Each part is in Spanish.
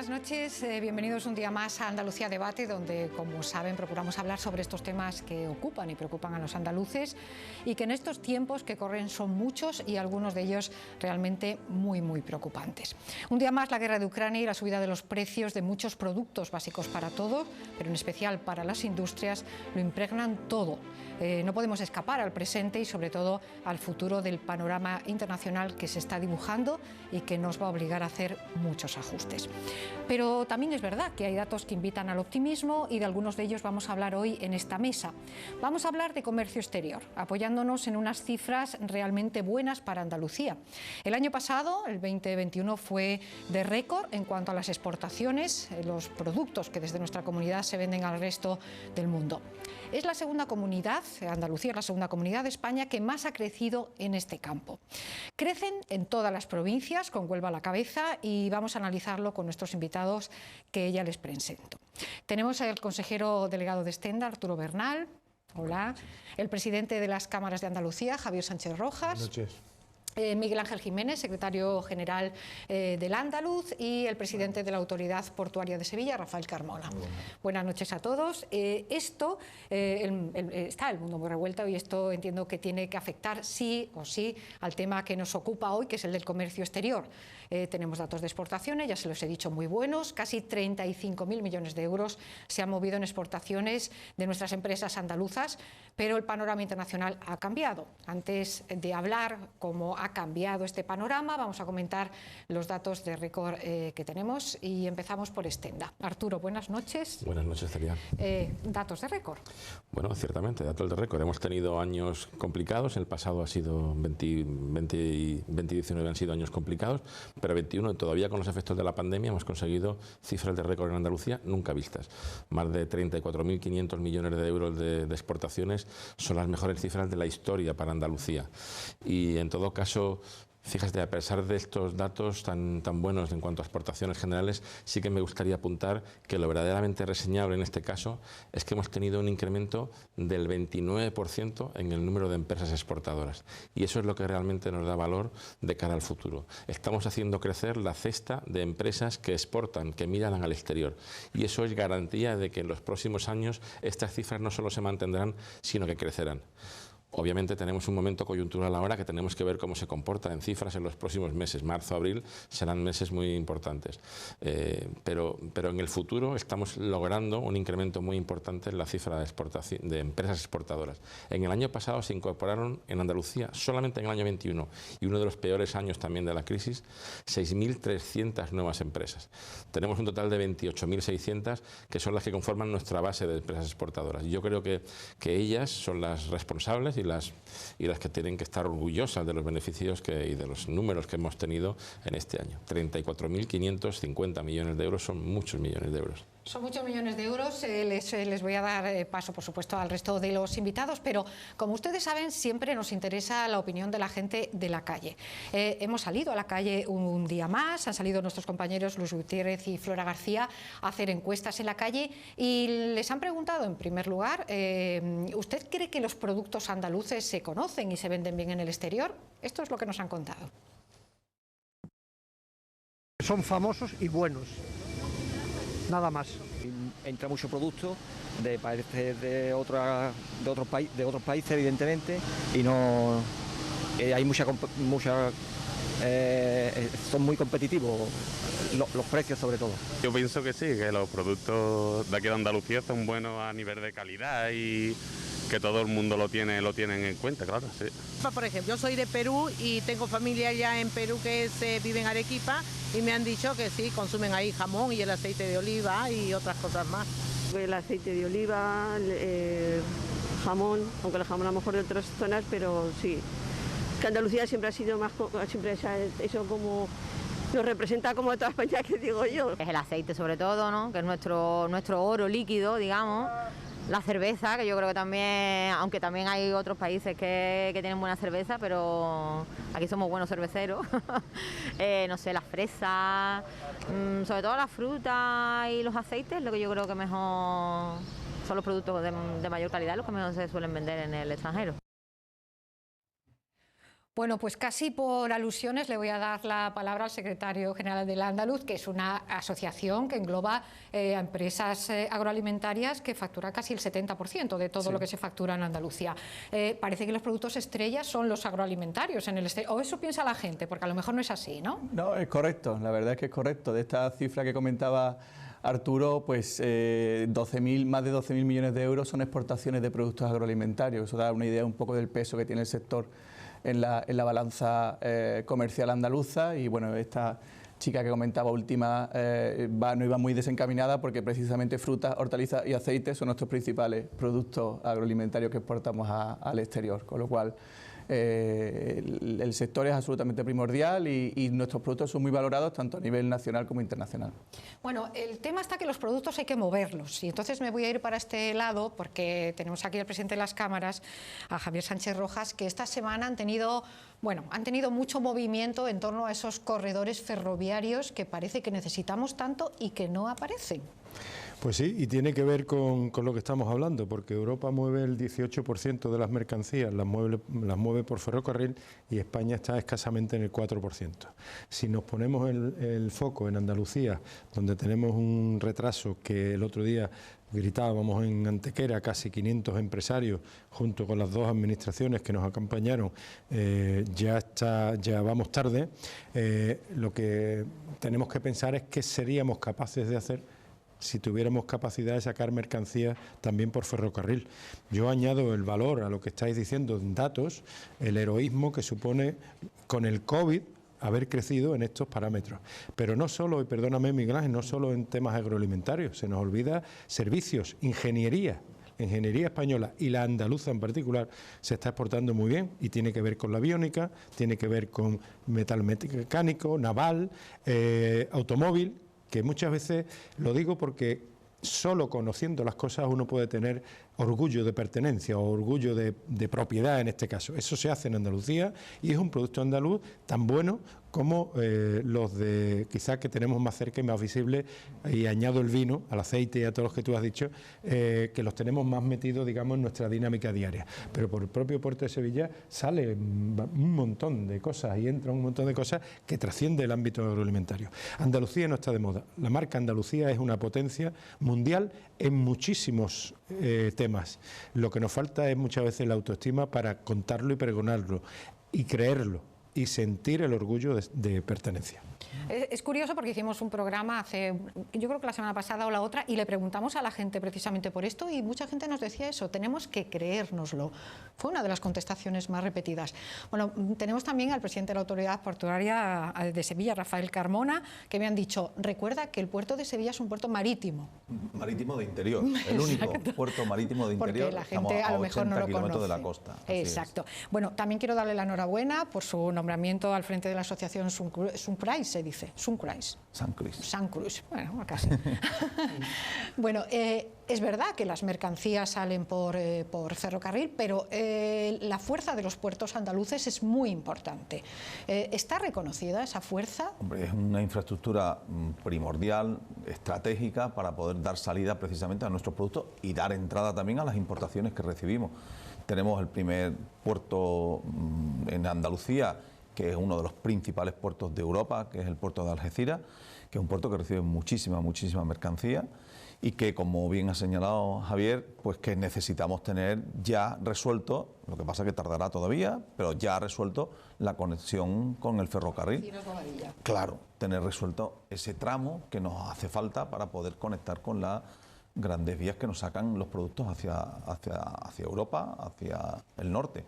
buenas noches. Bienvenidos un día más a Andalucía Debate, donde, como saben, procuramos hablar sobre estos temas que ocupan y preocupan a los andaluces y que en estos tiempos que corren son muchos y algunos de ellos realmente muy preocupantes. Un día más, la guerra de Ucrania y la subida de los precios de muchos productos básicos para todo, pero en especial para las industrias, lo impregnan todo. No podemos escapar al presente y sobre todo al futuro del panorama internacional que se está dibujando y que nos va a obligar a hacer muchos ajustes. Pero también es verdad que hay datos que invitan al optimismo y de algunos de ellos vamos a hablar hoy en esta mesa. Vamos a hablar de comercio exterior, apoyándonos en unas cifras realmente buenas para Andalucía. El año pasado, el 2021, fue de récord en cuanto a las exportaciones, los productos que desde nuestra comunidad se venden al resto del mundo. Es la segunda comunidad, Andalucía es la segunda comunidad de España que más ha crecido en este campo. Crecen en todas las provincias, con Huelva a la cabeza, y vamos a analizarlo con nuestros invitados que ya les presento. Tenemos al consejero delegado de Stenda, Arturo Bernal. Hola. El presidente de las cámaras de Andalucía, Javier Sánchez Rojas. Buenas noches. Miguel Ángel Jiménez, secretario general del Andaluz, y el presidente de la Autoridad Portuaria de Sevilla, Rafael Carmona. Buenas noches a todos. Está el mundo muy revuelto y esto entiendo que tiene que afectar sí o sí al tema que nos ocupa hoy, que es el del comercio exterior. Tenemos datos de exportaciones, ya se los he dicho, muy buenos. Casi 35.000 millones de euros se han movido en exportaciones de nuestras empresas andaluzas, pero el panorama internacional ha cambiado. Antes de hablar cómo ha cambiado este panorama, vamos a comentar los datos de récord que tenemos y empezamos por Stenda. Arturo, buenas noches. Buenas noches, Celia. Datos de récord. Bueno, ciertamente, datos de récord. Hemos tenido años complicados, el pasado ha sido 2020 y 2019 han sido años complicados, pero 21 todavía con los efectos de la pandemia hemos conseguido cifras de récord en Andalucía nunca vistas. Más de 34.500 millones de euros de exportaciones son las mejores cifras de la historia para Andalucía. Y en todo caso, fíjate, a pesar de estos datos tan buenos en cuanto a exportaciones generales, sí que me gustaría apuntar que lo verdaderamente reseñable en este caso es que hemos tenido un incremento del 29% en el número de empresas exportadoras. Y eso es lo que realmente nos da valor de cara al futuro. Estamos haciendo crecer la cesta de empresas que exportan, que miran al exterior. Y eso es garantía de que en los próximos años estas cifras no solo se mantendrán, sino que crecerán. Obviamente tenemos un momento coyuntural ahora que tenemos que ver cómo se comporta en cifras en los próximos meses. Marzo, abril serán meses muy importantes. Pero en el futuro estamos logrando un incremento muy importante en la cifra de empresas exportadoras. En el año pasado se incorporaron en Andalucía, solamente en el año 21, y uno de los peores años también de la crisis, 6.300 nuevas empresas. Tenemos un total de 28.600 que son las que conforman nuestra base de empresas exportadoras. Yo creo que ellas son las responsables y las que tienen que estar orgullosas de los beneficios y de los números que hemos tenido en este año. 34.550 millones de euros son muchos millones de euros. Son muchos millones de euros. Les voy a dar paso, por supuesto, al resto de los invitados, pero como ustedes saben, siempre nos interesa la opinión de la gente de la calle. Hemos salido a la calle un día más, han salido nuestros compañeros Luis Gutiérrez y Flora García a hacer encuestas en la calle y les han preguntado, en primer lugar, ¿usted cree que los productos andaluces se conocen y se venden bien en el exterior? Esto es lo que nos han contado. Son famosos y buenos, nada más. Entra mucho producto de otros países, evidentemente, y no hay son muy competitivos los precios, sobre todo. Yo pienso que sí, que los productos de aquí de Andalucía son buenos a nivel de calidad y que todo el mundo lo tienen en cuenta, claro, sí. Por ejemplo, yo soy de Perú y tengo familia ya en Perú que vive en Arequipa y me han dicho que sí, consumen ahí jamón y el aceite de oliva y otras cosas más. El aceite de oliva, jamón, aunque el jamón a lo mejor de otras zonas, pero sí. Que Andalucía siempre ha sido más, eso como nos representa como toda España, que digo yo. Es el aceite sobre todo, ¿no? Que es nuestro oro líquido, digamos. La cerveza, que yo creo que también, aunque también hay otros países que tienen buena cerveza, pero aquí somos buenos cerveceros. No sé, las fresas, sobre todo las frutas y los aceites, lo que yo creo que mejor son los productos de mayor calidad, los que mejor se suelen vender en el extranjero. Bueno, pues casi por alusiones le voy a dar la palabra al secretario general del Andaluz, que es una asociación que engloba a empresas agroalimentarias que factura casi el 70% de todo lo que se factura en Andalucía. Parece que los productos estrellas son los agroalimentarios en el exterior, o eso piensa la gente, porque a lo mejor no es así, ¿no? No, es correcto, la verdad es que es correcto. De esta cifra que comentaba Arturo, pues más de 12.000 millones de euros son exportaciones de productos agroalimentarios. Eso da una idea un poco del peso que tiene el sector en la balanza comercial andaluza. Y bueno, esta chica que comentaba última no iba muy desencaminada, porque precisamente frutas, hortalizas y aceites son nuestros principales productos agroalimentarios que exportamos al exterior, con lo cual el sector es absolutamente primordial y nuestros productos son muy valorados tanto a nivel nacional como internacional. Bueno, el tema está que los productos hay que moverlos, y entonces me voy a ir para este lado porque tenemos aquí al presidente de las cámaras, a Javier Sánchez Rojas, que esta semana han tenido mucho movimiento en torno a esos corredores ferroviarios que parece que necesitamos tanto y que no aparecen. Pues sí, y tiene que ver con lo que estamos hablando, porque Europa mueve el 18% de las mercancías, las mueve por ferrocarril, y España está escasamente en el 4%. Si nos ponemos el foco en Andalucía, donde tenemos un retraso que el otro día gritábamos en Antequera, casi 500 empresarios, junto con las dos administraciones que nos acompañaron, ya vamos tarde. Lo que tenemos que pensar es qué seríamos capaces de hacer si tuviéramos capacidad de sacar mercancías también por ferrocarril. Yo añado el valor a lo que estáis diciendo en datos, el heroísmo que supone con el COVID haber crecido en estos parámetros. Pero no solo, y perdóname Miguel Ángel, no solo en temas agroalimentarios, se nos olvida servicios, ingeniería. La ingeniería española y la andaluza en particular se está exportando muy bien, y tiene que ver con la biónica, tiene que ver con metal mecánico, naval, automóvil, que muchas veces, lo digo porque solo conociendo las cosas uno puede tener orgullo de pertenencia o orgullo de propiedad en este caso. Eso se hace en Andalucía y es un producto andaluz tan bueno como los de quizás que tenemos más cerca y más visibles, y añado el vino, al aceite y a todos los que tú has dicho, que los tenemos más metidos, digamos, en nuestra dinámica diaria. Pero por el propio puerto de Sevilla sale un montón de cosas y entra un montón de cosas que trasciende el ámbito agroalimentario. Andalucía no está de moda. La marca Andalucía es una potencia mundial en muchísimos temas. Lo que nos falta es muchas veces la autoestima para contarlo y pregonarlo y creerlo y sentir el orgullo de pertenencia. Es curioso porque hicimos un programa yo creo que la semana pasada o la otra, y le preguntamos a la gente precisamente por esto, y mucha gente nos decía eso: tenemos que creérnoslo. Fue una de las contestaciones más repetidas. Bueno, tenemos también al presidente de la Autoridad Portuaria de Sevilla, Rafael Carmona, que me han dicho: recuerda que el puerto de Sevilla es un puerto marítimo. Marítimo de interior, el único puerto marítimo de interior. Porque la gente a lo mejor no lo conoce. De la costa. Exacto. Bueno, también quiero darle la enhorabuena por su nombramiento al frente de la asociación Suncrais, se dice. Suncrais. San Cruz. Bueno, casi. Bueno, es verdad que las mercancías salen por ferrocarril, pero la fuerza de los puertos andaluces es muy importante. ¿Está reconocida esa fuerza? Hombre, es una infraestructura primordial, estratégica, para poder dar salida precisamente a nuestros productos y dar entrada también a las importaciones que recibimos. Tenemos el primer puerto en Andalucía, que es uno de los principales puertos de Europa, que es el puerto de Algeciras, que es un puerto que recibe muchísima mercancía, y que, como bien ha señalado Javier, pues que necesitamos tener ya resuelto, lo que pasa es que tardará todavía, pero ya resuelto la conexión con el ferrocarril. Claro, tener resuelto ese tramo que nos hace falta para poder conectar con las grandes vías que nos sacan los productos hacia Europa, hacia el norte.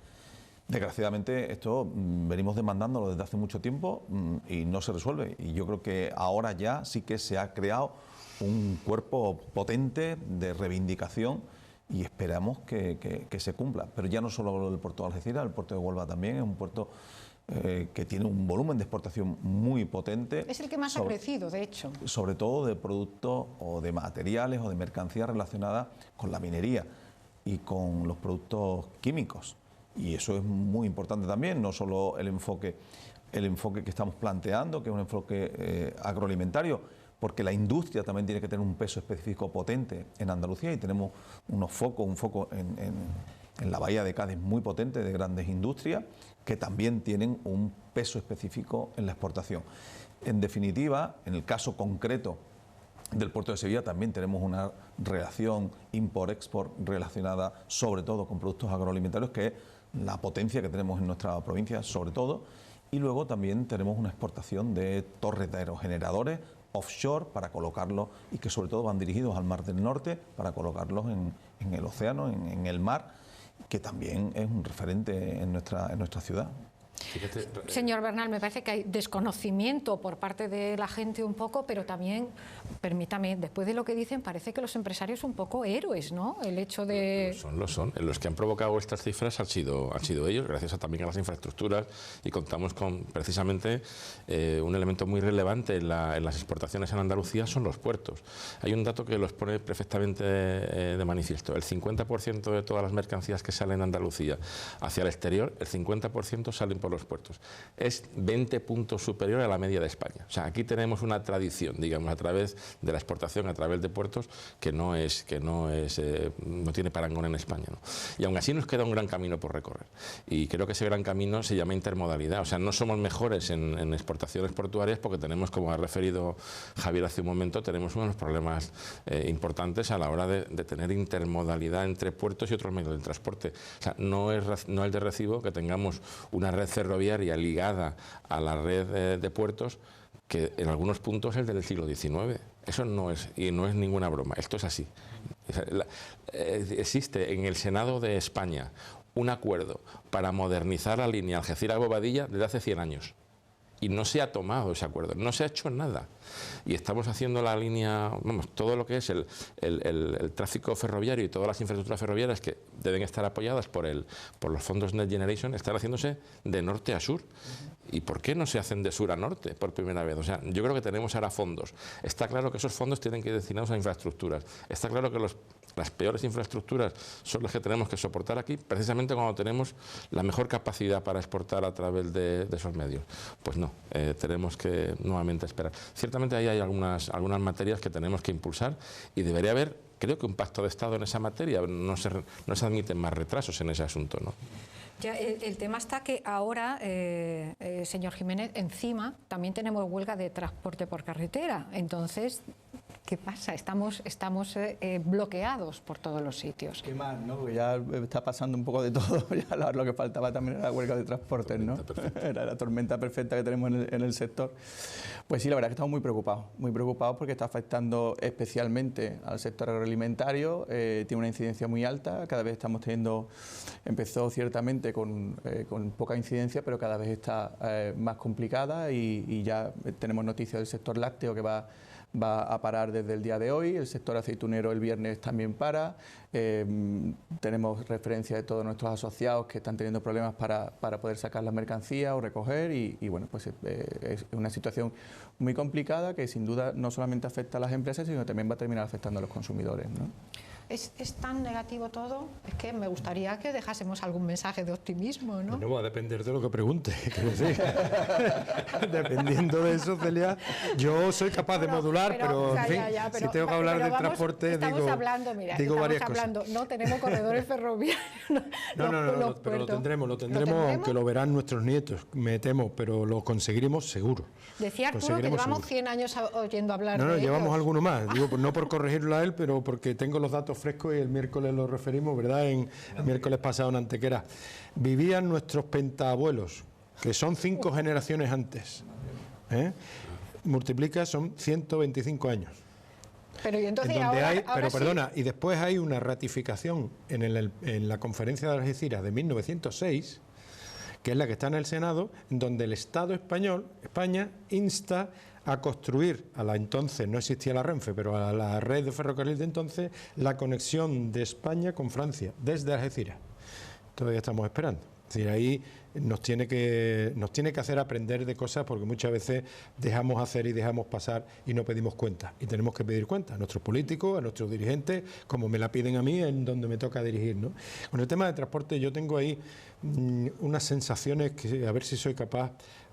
Desgraciadamente esto venimos demandándolo desde hace mucho tiempo y no se resuelve, y yo creo que ahora ya sí que se ha creado un cuerpo potente de reivindicación y esperamos que se cumpla. Pero ya no solo el puerto de Algeciras, el puerto de Huelva también es un puerto que tiene un volumen de exportación muy potente. Es el que más ha crecido, de hecho. Sobre todo de productos o de materiales o de mercancías relacionadas con la minería y con los productos químicos. Y eso es muy importante también, no solo el enfoque que estamos planteando, que es un enfoque agroalimentario, porque la industria también tiene que tener un peso específico potente en Andalucía, y tenemos un foco en la bahía de Cádiz muy potente de grandes industrias que también tienen un peso específico en la exportación. En definitiva, en el caso concreto del puerto de Sevilla también tenemos una relación import-export relacionada sobre todo con productos agroalimentarios, que es la potencia que tenemos en nuestra provincia sobre todo, y luego también tenemos una exportación de torres de aerogeneradores offshore para colocarlos, y que sobre todo van dirigidos al Mar del Norte para colocarlos en el océano, en el mar, que también es un referente en nuestra ciudad. Fíjate, Señor Bernal, me parece que hay desconocimiento por parte de la gente un poco, pero también, permítame, después de lo que dicen, parece que los empresarios son un poco héroes, ¿no? El hecho de... Lo son. Los que han provocado estas cifras han sido ellos, gracias también a las infraestructuras, y contamos con precisamente un elemento muy relevante en las exportaciones en Andalucía, son los puertos. Hay un dato que los pone perfectamente de manifiesto. El 50% de todas las mercancías que salen en Andalucía hacia el exterior, el 50% salen por los puertos. Es 20 puntos superior a la media de España. O sea, aquí tenemos una tradición, digamos, a través de la exportación, a través de puertos, que no tiene parangón en España, ¿no? Y aún así nos queda un gran camino por recorrer. Y creo que ese gran camino se llama intermodalidad. O sea, no somos mejores en exportaciones portuarias porque tenemos, como ha referido Javier hace un momento, tenemos unos problemas importantes a la hora de tener intermodalidad entre puertos y otros medios de transporte. O sea, no es de recibo que tengamos una red ferroviaria ligada a la red de puertos que en algunos puntos es del siglo XIX. Eso no es ninguna broma, esto es así. Existe en el Senado de España un acuerdo para modernizar la línea Algeciras-Bobadilla desde hace 100 años. Y no se ha tomado ese acuerdo, no se ha hecho nada. Y estamos haciendo la línea, vamos, todo lo que es el tráfico ferroviario y todas las infraestructuras ferroviarias que deben estar apoyadas por los fondos Next Generation, están haciéndose de norte a sur. ¿Y por qué no se hacen de sur a norte por primera vez? O sea, yo creo que tenemos ahora fondos. Está claro que esos fondos tienen que ir destinados a infraestructuras. Está claro que las peores infraestructuras son las que tenemos que soportar aquí, precisamente cuando tenemos la mejor capacidad para exportar a través de esos medios. Pues no, tenemos que nuevamente esperar. Ciertamente ahí hay algunas materias que tenemos que impulsar y debería haber, creo que un pacto de Estado en esa materia. No se admiten más retrasos en ese asunto, ¿no? Ya, el tema está que ahora, señor Jiménez, encima también tenemos huelga de transporte por carretera. Entonces, ¿qué pasa? Estamos bloqueados por todos los sitios. ¿Qué más, no? Porque ya está pasando un poco de todo. Ya lo que faltaba también era la huelga de transportes, ¿no? Era la tormenta perfecta que tenemos en el sector. Pues sí, la verdad es que estamos muy preocupados porque está afectando especialmente al sector agroalimentario. Tiene una incidencia muy alta. Cada vez empezó ciertamente con poca incidencia, pero cada vez está más complicada y ya tenemos noticias del sector lácteo que va a parar desde el día de hoy. El sector aceitunero el viernes también para. Tenemos referencia de todos nuestros asociados que están teniendo problemas para poder sacar las mercancías o recoger y bueno, pues es una situación muy complicada que sin duda no solamente afecta a las empresas, sino también va a terminar afectando a los consumidores, ¿no? ¿Es tan negativo todo? Es que me gustaría que dejásemos algún mensaje de optimismo, ¿no? No va a depender de lo que pregunte. Dependiendo de eso, Celia, yo soy capaz de modular, pero en fin, si tengo que hablar del transporte, digo varias cosas. No tenemos corredores ferroviarios. No, pero lo tendremos, aunque lo verán nuestros nietos, me temo, pero lo conseguiremos seguro. Decía Arturo que llevamos 100 años oyendo hablar de ellos. Llevamos alguno más, digo, no por corregirlo a él, pero porque tengo los datos frescos y el miércoles lo referimos, ¿verdad? El miércoles pasado en Antequera. Vivían nuestros pentaabuelos, que son 5 generaciones antes. Multiplica, son 125 años. Pero y entonces y después hay una ratificación en la conferencia de Algeciras de 1906, que es la que está en el Senado, en donde el Estado español, España, insta a construir, entonces no existía la Renfe, pero a la red de ferrocarril de entonces, la conexión de España con Francia, desde Algeciras. Todavía estamos esperando. Es decir, ahí nos tiene que hacer aprender de cosas, porque muchas veces dejamos hacer y dejamos pasar y no pedimos cuentas. Y tenemos que pedir cuentas a nuestros políticos, a nuestros dirigentes, como me la piden a mí, en donde me toca dirigir, ¿no? Con el tema de transporte yo tengo ahí unas sensaciones que a ver si soy capaz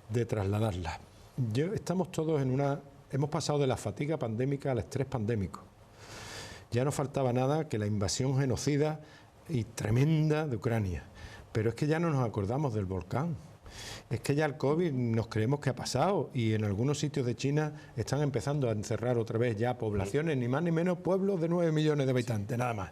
de trasladarlas. Estamos todos hemos pasado de la fatiga pandémica al estrés pandémico. Ya no faltaba nada que la invasión genocida y tremenda de Ucrania. Pero es que ya no nos acordamos del volcán. Es que ya el COVID nos creemos que ha pasado y en algunos sitios de China están empezando a encerrar otra vez ya poblaciones, ni más ni menos pueblos de 9 millones de habitantes, nada más.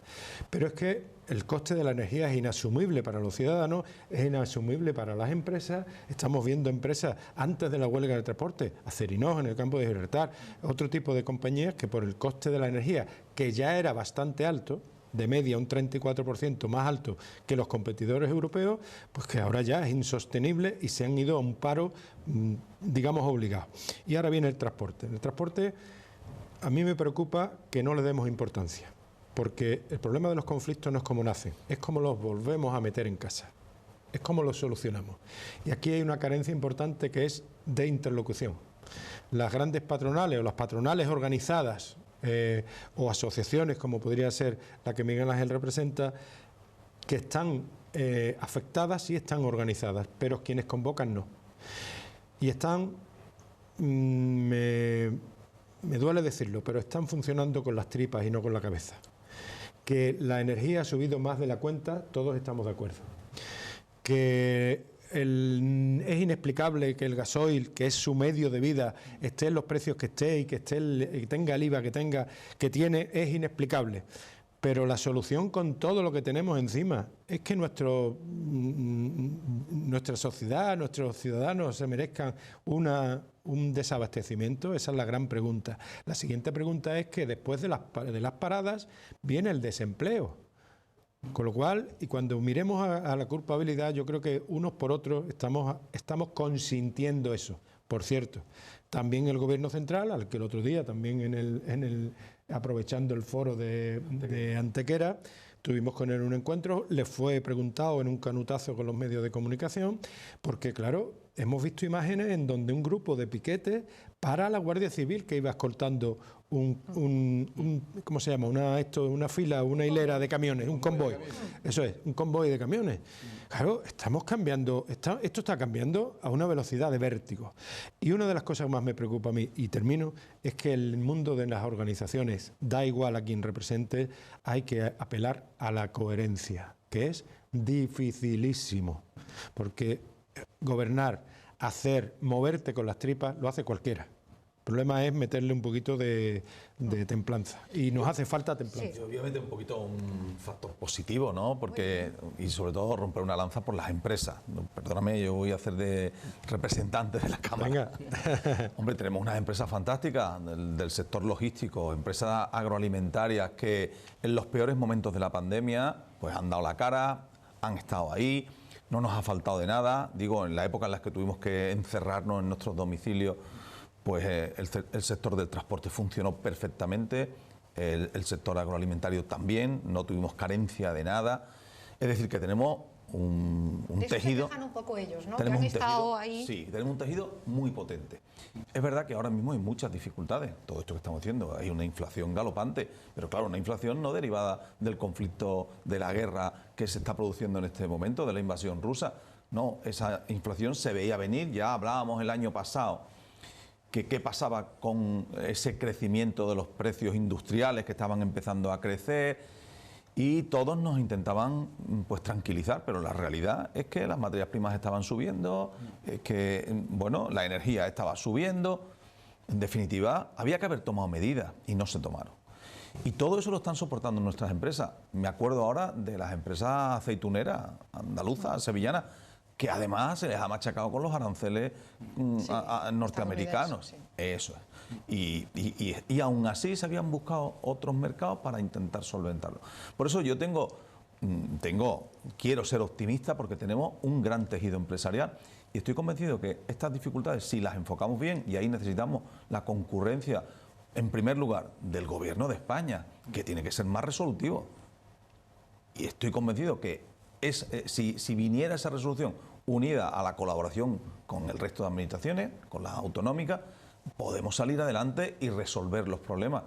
Pero es que el coste de la energía es inasumible para los ciudadanos, es inasumible para las empresas. Estamos viendo empresas antes de la huelga del transporte, Acerinox en el campo de Gibraltar, otro tipo de compañías que por el coste de la energía, que ya era bastante alto, de media un 34% más alto que los competidores europeos, pues que ahora ya es insostenible y se han ido a un paro, digamos, obligado. Y ahora viene el transporte. En el transporte a mí me preocupa que no le demos importancia, porque el problema de los conflictos no es cómo nacen, es cómo los volvemos a meter en casa, es cómo los solucionamos. Y aquí hay una carencia importante que es de interlocución. Las grandes patronales o las patronales organizadas o asociaciones, como podría ser la que Miguel Ángel representa, que están afectadas y están organizadas, pero quienes convocan no. Y están, me duele decirlo, pero están funcionando con las tripas y no con la cabeza. Que la energía ha subido más de la cuenta, todos estamos de acuerdo. Que es inexplicable que el gasoil, que es su medio de vida, esté en los precios que esté y que tenga el IVA que tiene, es inexplicable. Pero la solución con todo lo que tenemos encima es que nuestra sociedad, nuestros ciudadanos se merezcan un desabastecimiento. Esa es la gran pregunta. La siguiente pregunta es que después de las paradas viene el desempleo. Con lo cual, y cuando miremos a la culpabilidad, yo creo que unos por otros estamos consintiendo eso. Por cierto, también el Gobierno central, al que el otro día también aprovechando el foro de Antequera, tuvimos con él un encuentro, le fue preguntado en un canutazo con los medios de comunicación, porque claro, hemos visto imágenes en donde un grupo de piquetes para la Guardia Civil que iba escoltando ¿cómo se llama? Una fila, una hilera de camiones, un convoy. Eso es, un convoy de camiones. Claro, estamos cambiando, esto está cambiando a una velocidad de vértigo. Y una de las cosas que más me preocupa a mí, y termino, es que el mundo de las organizaciones, da igual a quien represente, hay que apelar a la coherencia, que es dificilísimo. Porque gobernar, moverte con las tripas, lo hace cualquiera. El problema es meterle un poquito de templanza y nos hace falta templanza. Sí, obviamente un poquito un factor positivo, ¿no? Porque, y sobre todo romper una lanza por las empresas. Perdóname, yo voy a hacer de representante de la Cámara. Venga. Hombre, tenemos unas empresas fantásticas del sector logístico, empresas agroalimentarias que en los peores momentos de la pandemia pues han dado la cara, han estado ahí, no nos ha faltado de nada. Digo, en la época en la que tuvimos que encerrarnos en nuestros domicilios, pues el sector del transporte funcionó perfectamente, el sector agroalimentario también, no tuvimos carencia de nada. Es decir, que tenemos un tejido... Se quejan un poco ellos, ¿no? Tenemos que han un tejido, estado ahí. Sí, tenemos un tejido muy potente. Es verdad que ahora mismo hay muchas dificultades, todo esto que estamos haciendo, hay una inflación galopante, pero claro, una inflación no derivada del conflicto, de la guerra que se está produciendo en este momento, de la invasión rusa. No, esa inflación se veía venir, ya hablábamos el año pasado que qué pasaba con ese crecimiento de los precios industriales que estaban empezando a crecer y todos nos intentaban pues tranquilizar, pero la realidad es que las materias primas estaban subiendo, que bueno, la energía estaba subiendo. En definitiva, había que haber tomado medidas y no se tomaron. Y todo eso lo están soportando nuestras empresas. Me acuerdo ahora de las empresas aceituneras andaluzas, sevillanas, que además se les ha machacado con los aranceles norteamericanos. Sí. Eso es. Y aún así se habían buscado otros mercados para intentar solventarlo. Por eso yo quiero ser optimista porque tenemos un gran tejido empresarial y estoy convencido que estas dificultades, si las enfocamos bien, y ahí necesitamos la concurrencia, en primer lugar, del Gobierno de España, que tiene que ser más resolutivo. Y estoy convencido que si viniera esa resolución unida a la colaboración con el resto de administraciones, con las autonómicas, podemos salir adelante y resolver los problemas.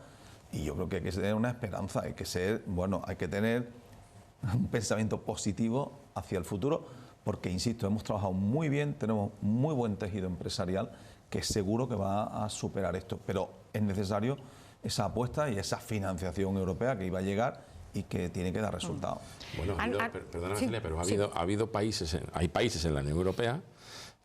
Y yo creo que hay que tener una esperanza, hay que tener un pensamiento positivo hacia el futuro, porque, insisto, hemos trabajado muy bien, tenemos muy buen tejido empresarial que seguro que va a superar esto. Pero es necesario esa apuesta y esa financiación europea que iba a llegar y que tiene que dar resultados. Bueno, perdóname, Celia, pero ha habido países, hay países en la Unión Europea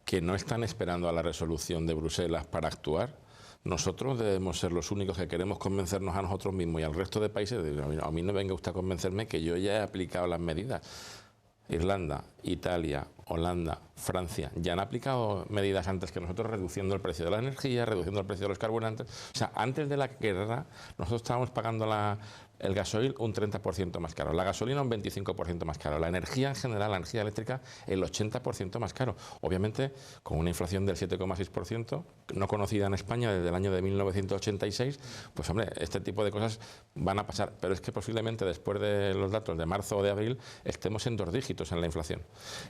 que no están esperando a la resolución de Bruselas para actuar. Nosotros debemos ser los únicos que queremos convencernos a nosotros mismos y al resto de países. A mí no venga usted a convencerme que yo ya he aplicado las medidas. Irlanda, Italia, Holanda, Francia ya han aplicado medidas antes que nosotros, reduciendo el precio de la energía, reduciendo el precio de los carburantes. O sea, antes de la guerra nosotros estábamos pagando el gasoil un 30% más caro, la gasolina un 25% más caro, la energía en general, la energía eléctrica, el 80% más caro. Obviamente, con una inflación del 7,6%, no conocida en España desde el año de 1986, pues hombre, este tipo de cosas van a pasar. Pero es que posiblemente después de los datos de marzo o de abril estemos en 2 dígitos en la inflación.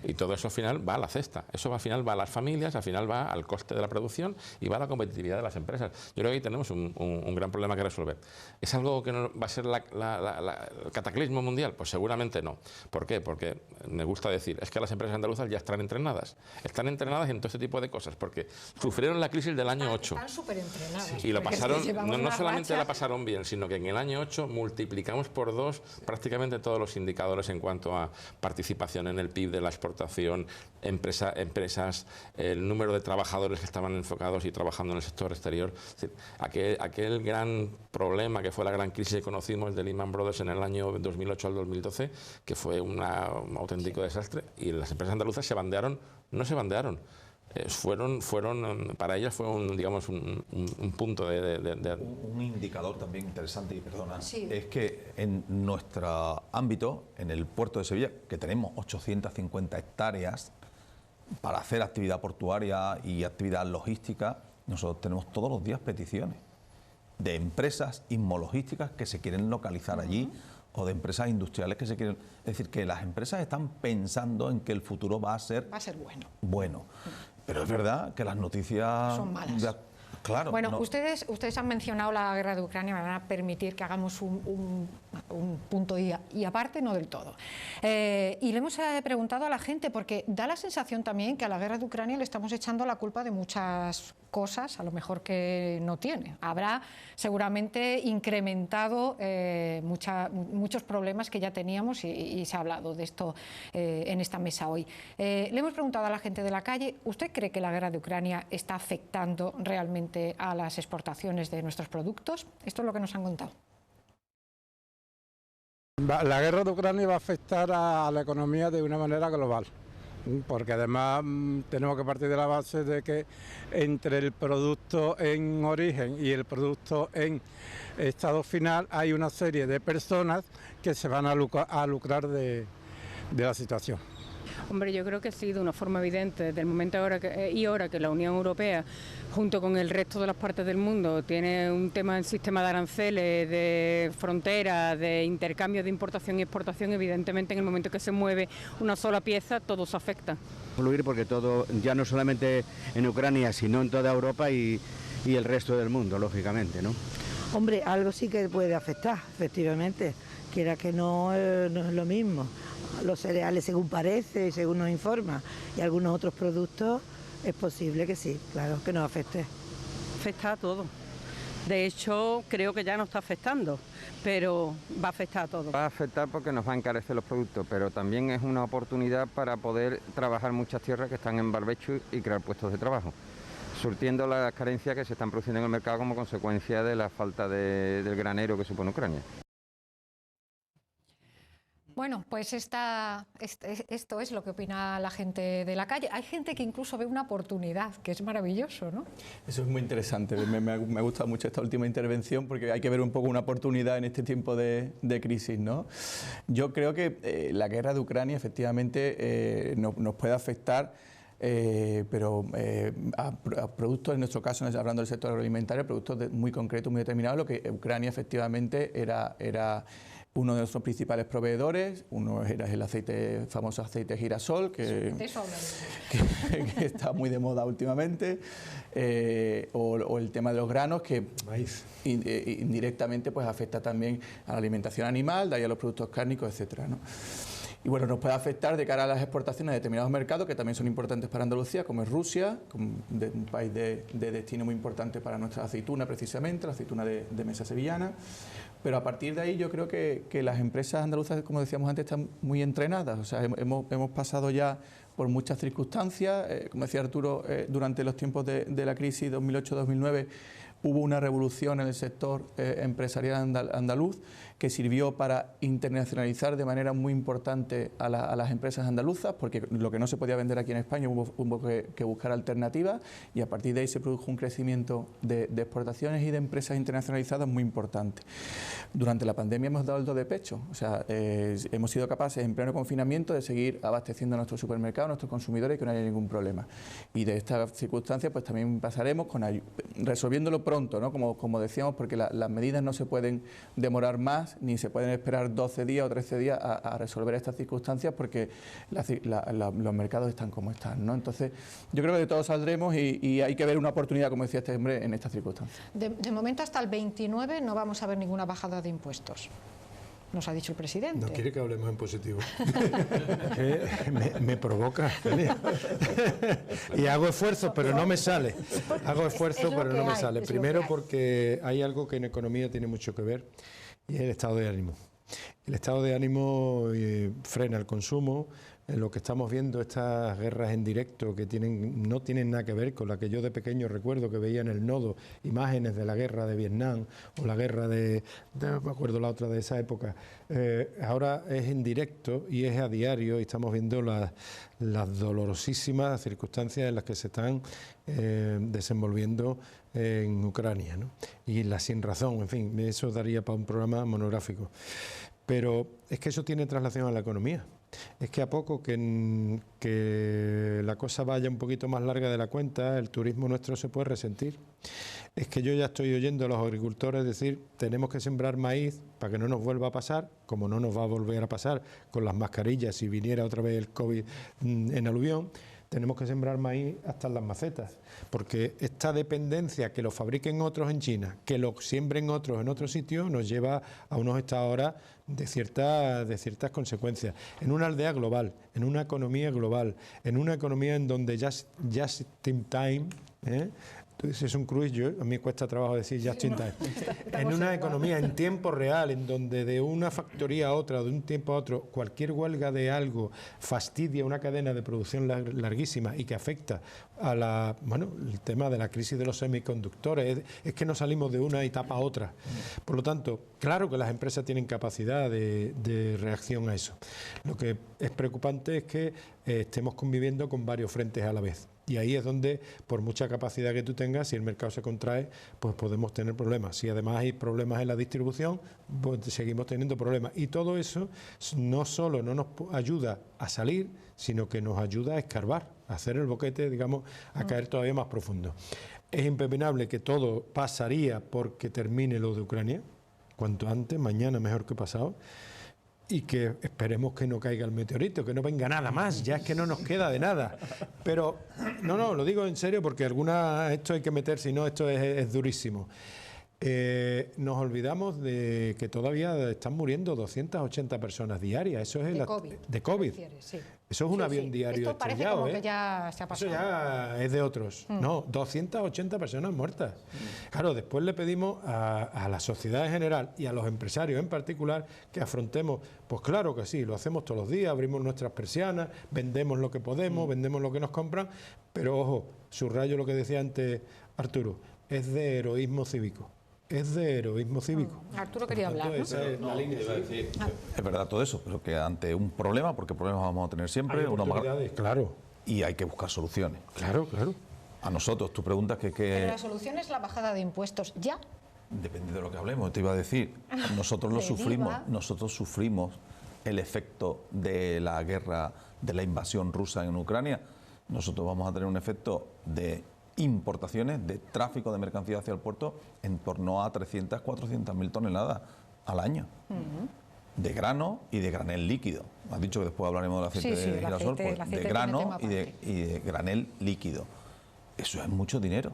Y todo eso al final va a la cesta. Eso al final va a las familias, al final va al coste de la producción y va a la competitividad de las empresas. Yo creo que ahí tenemos un gran problema que resolver. ¿Es algo que no va a ser el cataclismo mundial? Pues seguramente no. ¿Por qué? Porque me gusta decir, es que las empresas andaluzas ya están entrenadas. Están entrenadas en todo este tipo de cosas, porque sufrieron la crisis del año 8. Están súper entrenadas. Y lo pasaron, no solamente la pasaron bien, sino que en el año 8 multiplicamos por 2 prácticamente todos los indicadores en cuanto a participación en el PIB de la exportación, empresas, el número de trabajadores que estaban enfocados y trabajando en el sector exterior. Es decir, aquel gran problema que fue la gran crisis que conocimos de Lehman Brothers en el año 2008 al 2012, que fue un auténtico desastre, y las empresas andaluzas se bandearon, no se bandearon. Para ellas fue un punto Un indicador también interesante, y perdona, es que en nuestro ámbito, en el puerto de Sevilla, que tenemos 850 hectáreas para hacer actividad portuaria y actividad logística, nosotros tenemos todos los días peticiones de empresas inmologísticas que se quieren localizar allí, o de empresas industriales que se quieren... Es decir, que las empresas están pensando en que el futuro va a ser bueno. Pero es verdad que las noticias son malas. Claro. Bueno, ustedes han mencionado la guerra de Ucrania, me van a permitir que hagamos un punto y aparte, no del todo. Y le hemos preguntado a la gente, porque da la sensación también que a la guerra de Ucrania le estamos echando la culpa de muchas cosas, a lo mejor que no tiene. Habrá seguramente incrementado muchos problemas que ya teníamos y se ha hablado de esto en esta mesa hoy. Le hemos preguntado a la gente de la calle, ¿usted cree que la guerra de Ucrania está afectando realmente a las exportaciones de nuestros productos? Esto es lo que nos han contado. La guerra de Ucrania va a afectar a la economía de una manera global, porque además tenemos que partir de la base de que entre el producto en origen y el producto en estado final hay una serie de personas que se van a lucrar de la situación. Hombre, yo creo que sí, de una forma evidente, desde el momento ahora que la Unión Europea, junto con el resto de las partes del mundo, tiene un sistema de aranceles, de fronteras, de intercambio de importación y exportación, evidentemente en el momento que se mueve una sola pieza, todo se afecta. Fluir porque todo, ya no solamente en Ucrania, sino en toda Europa y el resto del mundo, lógicamente, ¿no? Hombre, algo sí que puede afectar, efectivamente, quiera que no es lo mismo. Los cereales, según parece, según nos informa, y algunos otros productos, es posible que sí, claro, que nos afecte. Afecta a todo. De hecho, creo que ya no está afectando, pero va a afectar a todo. Va a afectar porque nos va a encarecer los productos, pero también es una oportunidad para poder trabajar muchas tierras que están en barbecho y crear puestos de trabajo, surtiendo las carencias que se están produciendo en el mercado como consecuencia de la falta del granero que supone Ucrania. Bueno, pues esto es lo que opina la gente de la calle. Hay gente que incluso ve una oportunidad, que es maravilloso, ¿no? Eso es muy interesante. Me ha gustado mucho esta última intervención porque hay que ver un poco una oportunidad en este tiempo de crisis, ¿no? Yo creo que la guerra de Ucrania efectivamente nos puede afectar, pero a productos, en nuestro caso, hablando del sector agroalimentario, productos muy concretos, muy determinados, lo que Ucrania efectivamente era uno de nuestros principales proveedores. Uno era el famoso aceite de girasol, que está muy de moda últimamente, o el tema de los granos, que indirectamente pues afecta también a la alimentación animal, de ahí a los productos cárnicos, etcétera, ¿no? Y bueno, nos puede afectar de cara a las exportaciones de determinados mercados que también son importantes para Andalucía, como es Rusia, un país de destino muy importante para nuestra aceituna, precisamente, la aceituna de mesa sevillana, pero a partir de ahí yo creo que las empresas andaluzas, como decíamos antes, están muy entrenadas. O sea, hemos pasado ya por muchas circunstancias. Como decía Arturo, durante los tiempos de la crisis 2008-2009 hubo una revolución en el sector empresarial andaluz que sirvió para internacionalizar de manera muy importante a las empresas andaluzas, porque lo que no se podía vender aquí en España hubo que buscar alternativas, y a partir de ahí se produjo un crecimiento de exportaciones y de empresas internacionalizadas muy importante. Durante la pandemia hemos dado el do de pecho, o sea, hemos sido capaces en pleno confinamiento de seguir abasteciendo a nuestros supermercados, a nuestros consumidores, y que no haya ningún problema. Y de estas circunstancias pues también pasaremos resolviéndolo pronto, ¿no? Como decíamos, porque las medidas no se pueden demorar más, ni se pueden esperar 12 días o 13 días a resolver estas circunstancias, porque los mercados están como están, ¿no? Entonces, yo creo que de todo saldremos y hay que ver una oportunidad, como decía este hombre, en estas circunstancias. De momento, hasta el 29 no vamos a ver ninguna bajada de impuestos. Nos ha dicho el presidente. No quiere que hablemos en positivo. me provoca. Y hago esfuerzo, pero no me sale. Hago esfuerzo, pero no me sale. Primero porque hay algo que en economía tiene mucho que ver, y es el estado de ánimo. El estado de ánimo frena el consumo. Lo que estamos viendo, estas guerras en directo que no tienen nada que ver con la que yo de pequeño recuerdo que veía en el Nodo, imágenes de la guerra de Vietnam o la guerra me acuerdo la otra de esa época. Ahora es en directo y es a diario, y estamos viendo las dolorosísimas circunstancias en las que se están desenvolviendo en Ucrania, ¿no? Y la sin razón, en fin, eso daría para un programa monográfico. Pero es que eso tiene traslación a la economía. Es que a poco que la cosa vaya un poquito más larga de la cuenta, el turismo nuestro se puede resentir. Es que yo ya estoy oyendo a los agricultores decir, tenemos que sembrar maíz para que no nos vuelva a pasar, como no nos va a volver a pasar con las mascarillas si viniera otra vez el COVID en aluvión. Tenemos que sembrar maíz hasta en las macetas, porque esta dependencia, que lo fabriquen otros en China, que lo siembren otros en otro sitio, nos lleva a unos estados ahora de ciertas consecuencias. En una aldea global, en una economía global, en una economía en donde just in time, es un cruise, a mí me cuesta trabajo decir just in time. En una economía en tiempo real, en donde de una factoría a otra, de un tiempo a otro, cualquier huelga de algo fastidia una cadena de producción larguísima y que afecta a el tema de la crisis de los semiconductores, es que no salimos de una y tapa otra. Por lo tanto, claro que las empresas tienen capacidad de reacción a eso. Lo que es preocupante es que estemos conviviendo con varios frentes a la vez. Y ahí es donde, por mucha capacidad que tú tengas, si el mercado se contrae, pues podemos tener problemas. Si además hay problemas en la distribución, pues seguimos teniendo problemas. Y todo eso no solo no nos ayuda a salir, sino que nos ayuda a escarbar, a hacer el boquete, digamos, a caer todavía más profundo. Es impepinable que todo pasaría porque termine lo de Ucrania, cuanto antes, mañana mejor que pasado. Y que esperemos que no caiga el meteorito, que no venga nada más, ya es que no nos queda de nada. Pero, no, lo digo en serio porque esto hay que meter, si no, esto es durísimo. Nos olvidamos de que todavía están muriendo 280 personas diarias. Eso es de COVID. Sí. Eso es un avión diario. Esto parece como que ya se ha pasado. Eso ya es de otros. No, 280 personas muertas. Claro, después le pedimos a la sociedad en general y a los empresarios en particular que afrontemos, pues claro que sí, lo hacemos todos los días, abrimos nuestras persianas, vendemos lo que podemos, vendemos lo que nos compran, pero ojo, subrayo lo que decía antes Arturo, es de heroísmo cívico. Es de heroísmo cívico. Arturo quería hablar, ¿no? Esa es la línea. Es verdad todo eso, pero que ante un problema, porque problemas vamos a tener siempre, claro. Y hay que buscar soluciones. Claro. A nosotros, tú preguntas que... Pero la solución es la bajada de impuestos, ¿ya? Depende de lo que hablemos, te iba a decir. Nosotros sufrimos el efecto de la guerra, de la invasión rusa en Ucrania. Nosotros vamos a tener un efecto de importaciones, de tráfico de mercancías hacia el puerto en torno a 300, 400.000 toneladas al año. De grano y de granel líquido. Has dicho que después hablaremos del aceite de girasol, de grano y de granel líquido. Eso es mucho dinero.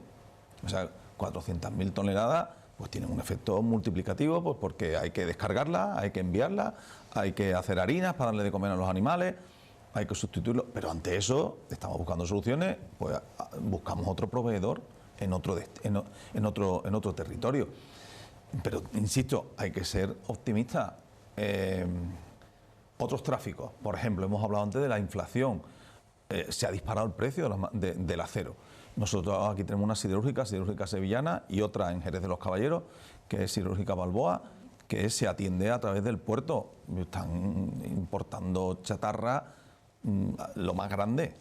O sea, 400.000 toneladas pues tienen un efecto multiplicativo, pues porque hay que descargarla, hay que enviarla, hay que hacer harinas para darle de comer a los animales, hay que sustituirlo, pero ante eso estamos buscando soluciones, pues buscamos otro proveedor en otro territorio. Pero, insisto, hay que ser optimista. Otros tráficos, por ejemplo, hemos hablado antes de la inflación. Se ha disparado el precio del acero. Nosotros aquí tenemos una siderúrgica sevillana, y otra en Jerez de los Caballeros, que es Siderúrgica Balboa, que se atiende a través del puerto. Están importando chatarra lo más grande.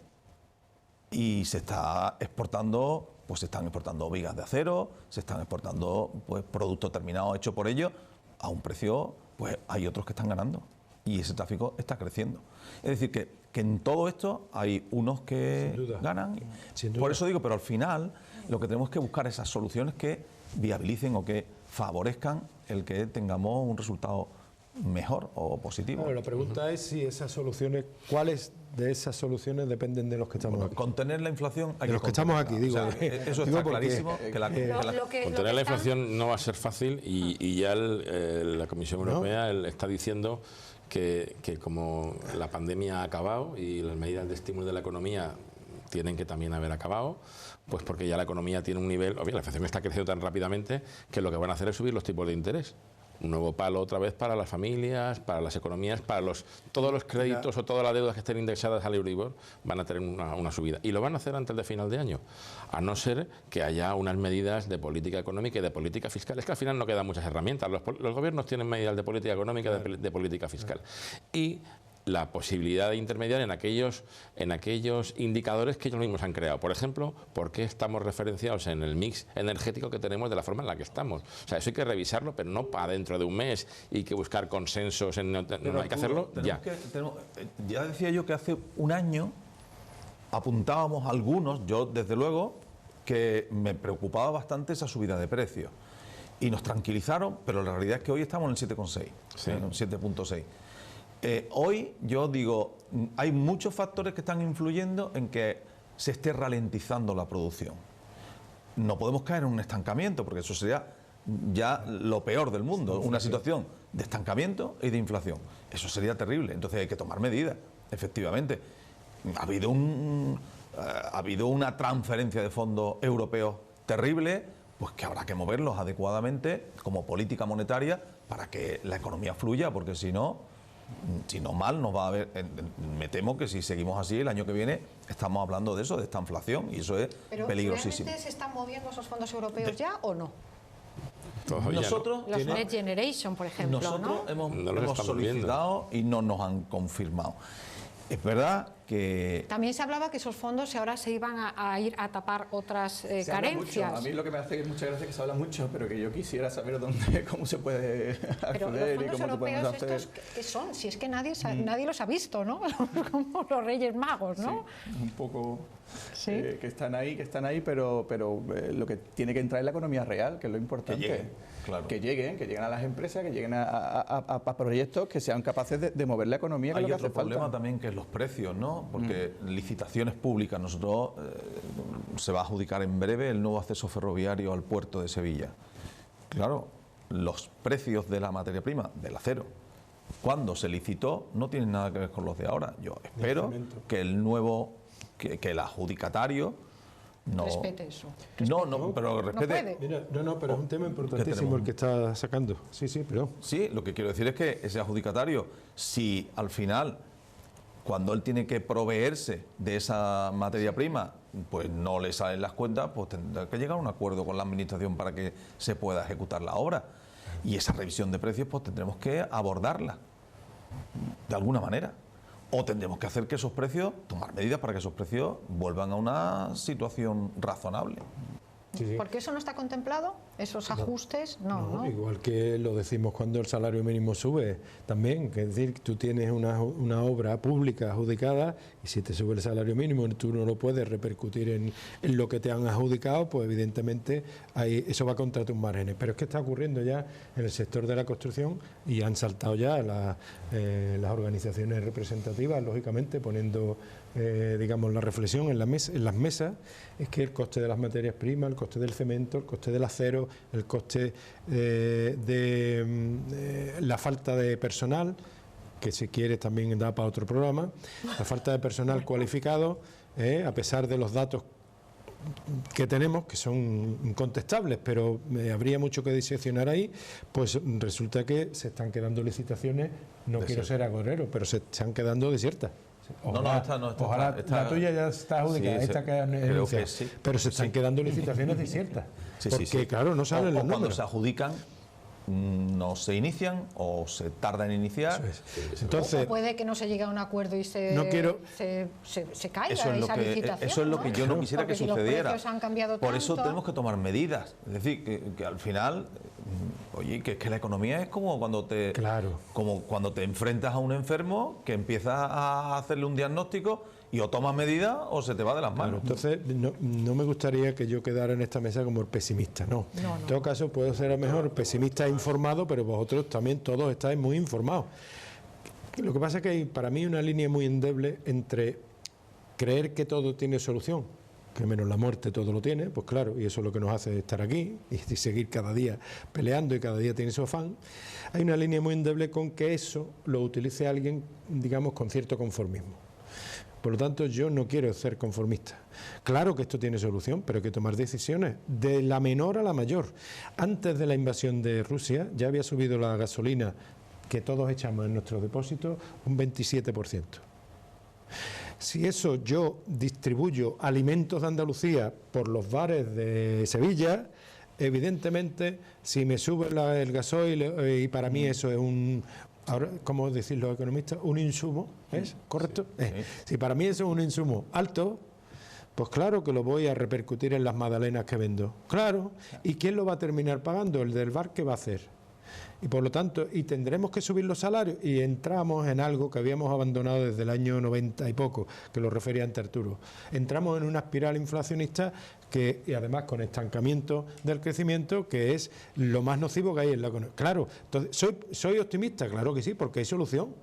Y se está exportando, pues se están exportando vigas de acero, se están exportando pues productos terminados hechos por ellos a un precio, pues hay otros que están ganando. Y ese tráfico está creciendo. Es decir, que en todo esto hay unos que ganan. Por eso digo, pero al final lo que tenemos que buscar es esas soluciones que viabilicen o que favorezcan el que tengamos un resultado mejor o positivo. Bueno, la pregunta es si esas soluciones, ¿cuáles de esas soluciones dependen de los que estamos aquí? Contener la inflación hay de los que estamos aquí, digo. O sea, eso está clarísimo. Contener la inflación no va a ser fácil y ya la Comisión Europea está diciendo que como la pandemia ha acabado y las medidas de estímulo de la economía tienen que también haber acabado, pues porque ya la economía tiene un nivel, la inflación está creciendo tan rápidamente que lo que van a hacer es subir los tipos de interés. Un nuevo palo otra vez para las familias, para las economías, para todos los créditos o todas las deudas que estén indexadas al Euribor van a tener una subida. Y lo van a hacer antes de final de año, a no ser que haya unas medidas de política económica y de política fiscal. Es que al final no quedan muchas herramientas. Los gobiernos tienen medidas de política económica y de política fiscal. Y la posibilidad de intermediar en aquellos indicadores que ellos mismos han creado. Por ejemplo, ¿por qué estamos referenciados en el mix energético que tenemos de la forma en la que estamos? O sea, eso hay que revisarlo, pero no para dentro de un mes y que buscar consensos. No hay que hacerlo ya. Ya decía yo que hace un año apuntábamos algunos, yo desde luego, que me preocupaba bastante esa subida de precios. Y nos tranquilizaron, pero la realidad es que hoy estamos en el 7,6, sí. En 7,6. Hoy yo digo, hay muchos factores que están influyendo en que se esté ralentizando la producción. No podemos caer en un estancamiento, porque eso sería ya lo peor del mundo, una situación de estancamiento y de inflación. Eso sería terrible, entonces hay que tomar medidas, efectivamente. Ha habido una transferencia de fondos europeos terrible, pues que habrá que moverlos adecuadamente como política monetaria para que la economía fluya, porque si no mal nos va a haber. Me temo que si seguimos así el año que viene estamos hablando de eso, de esta inflación, y eso es peligrosísimo. ¿Realmente se están moviendo esos fondos europeos ya o no? Nosotros, los Next Generation, por ejemplo, nosotros hemos solicitado y no nos han confirmado. Es verdad que... También se hablaba que esos fondos ahora se iban a ir a tapar otras carencias. A mí lo que me hace mucha gracia es que se habla mucho, pero que yo quisiera saber cómo se puede acceder y cómo se pueden hacer. Estos, ¿qué son? Si es que nadie los ha visto, ¿no? Como los Reyes Magos, ¿no? Sí, un poco... ¿Sí? Que están ahí, pero lo que tiene que entrar es la economía real, que es lo importante. Que lleguen a las empresas, que lleguen a proyectos que sean capaces de mover la economía. Hay otro problema también, que es los precios, ¿no? Porque licitaciones públicas, nosotros se va a adjudicar en breve el nuevo acceso ferroviario al puerto de Sevilla. Claro, los precios de la materia prima, del acero, cuando se licitó, no tienen nada que ver con los de ahora. Yo espero que el nuevo... Que el adjudicatario no... Respete eso. No, pero respete... Pero es un tema importantísimo el que está sacando. Sí, pero... Sí, lo que quiero decir es que ese adjudicatario, si al final, cuando él tiene que proveerse de esa materia prima, pues no le salen las cuentas, pues tendrá que llegar a un acuerdo con la Administración para que se pueda ejecutar la obra. Y esa revisión de precios, pues tendremos que abordarla de alguna manera. O tendremos que hacer que esos precios, tomar medidas para que esos precios vuelvan a una situación razonable. ¿Por qué eso no está contemplado? ¿Esos ajustes? No. Igual que lo decimos cuando el salario mínimo sube también, que es decir, tú tienes una obra pública adjudicada y si te sube el salario mínimo y tú no lo puedes repercutir en lo que te han adjudicado, pues evidentemente eso va contra tus márgenes. Pero es que está ocurriendo ya en el sector de la construcción y han saltado ya las organizaciones representativas, lógicamente, poniendo la reflexión en las mesas, es que el coste de las materias primas, el coste del cemento, el coste del acero, el coste de la falta de personal, que si quieres también da para otro programa, la falta de personal cualificado, a pesar de los datos que tenemos, que son incontestables, pero habría mucho que diseccionar ahí, pues resulta que se están quedando licitaciones, no quiero ser agorero, pero se están quedando desiertas. Ojalá, ojalá la tuya ya está adjudicada, esta que han anunciado, pero se están quedando licitaciones desiertas, porque claro, no salen los números. Cuando se adjudican, no se inician o se tarda en iniciar. Entonces, o puede que no se llegue a un acuerdo y se caiga esa licitación. Eso es lo que yo no quisiera que sucediera. Los precios han cambiado Por tanto. eso tenemos que tomar medidas. Es decir, que al final, oye, que es que la economía es como cuando te enfrentas a un enfermo que empiezas a hacerle un diagnóstico y o tomas medidas o se te va de las manos. Entonces, no me gustaría que yo quedara en esta mesa como el pesimista, no. En todo caso, puedo ser a lo mejor pesimista e informado, pero vosotros también todos estáis muy informados. Lo que pasa es que hay para mí una línea muy endeble entre creer que todo tiene solución, que menos la muerte todo lo tiene, pues claro, y eso es lo que nos hace estar aquí y seguir cada día peleando y cada día tiene su afán. Hay una línea muy endeble con que eso lo utilice alguien, digamos, con cierto conformismo. Por lo tanto, yo no quiero ser conformista. Claro que esto tiene solución, pero hay que tomar decisiones de la menor a la mayor. Antes de la invasión de Rusia ya había subido la gasolina que todos echamos en nuestros depósitos un 27%. Si eso yo distribuyo alimentos de Andalucía por los bares de Sevilla, evidentemente, si me sube el gasoil, y para mí eso es ahora, ¿cómo decir los economistas? Un insumo, ¿es correcto? Si para mí eso es un insumo alto, pues claro que lo voy a repercutir en las magdalenas que vendo. Claro. ¿Y quién lo va a terminar pagando? El del bar, ¿qué va a hacer? Y por lo tanto, y tendremos que subir los salarios, y entramos en algo que habíamos abandonado desde el año 90 y poco, que lo refería antes Arturo. Entramos en una espiral inflacionista y además con estancamiento del crecimiento, que es lo más nocivo que hay en la economía. Claro, entonces, ¿soy optimista? Claro que sí, porque hay solución.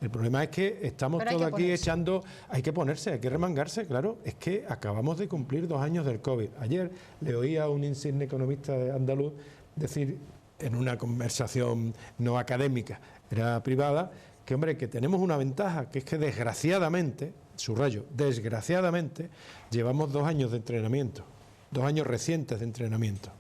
El problema es que estamos todos aquí echando, hay que ponerse, hay que remangarse, claro. Es que acabamos de cumplir 2 años del COVID. Ayer le oía a un insigne economista andaluz decir, en una conversación no académica, era privada, que hombre, que tenemos una ventaja, que es que desgraciadamente, subrayo, desgraciadamente, llevamos 2 años de entrenamiento, 2 años recientes de entrenamiento,